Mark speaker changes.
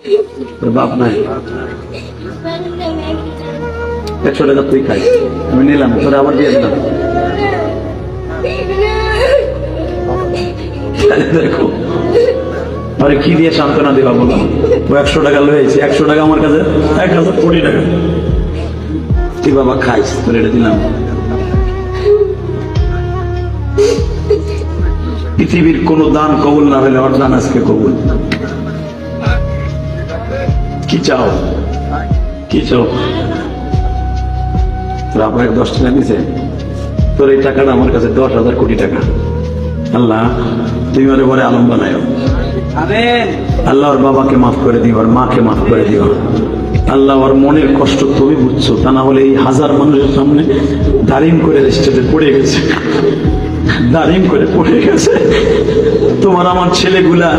Speaker 1: তোর বাপ নাই, 100 টাকা তুই খাই, আমি নিলাম, তোরা আবার দিয়ে দিলাম। দেখো আরে কি দিয়ে সান্ত্বনা দিবা বলো? ও 100 টাকা লয়েছি, 100 টাকা আমার কাছে 1000 কোটি টাকা। তুই বাবা খাইস, তোর এটা দিলাম। পৃথিবীর কোন দান কবুল না হলে ওর দান আজকে কবুল। কি চাও, কি চাও? তোর আপনার 10 টাকা দিছে, তোর এই টাকাটা আমার কাছে 10,000 কোটি টাকা। আল্লাহ তুমি ওরে বলে আলম বানায়, আল্লাহ ওর বাবাকে মাফ করে দিও, ওর মাকে মাফ করে দিও। আল্লাহ ওর মনের কষ্ট তুমি বুঝছো, তা না হলে এই 1000 মানুষের সামনে দাঁড়িম করে স্টেজে পড়ে গেছে, দাঁড়িম করে পড়ে গেছে। তোমার আমার ছেলেগুলা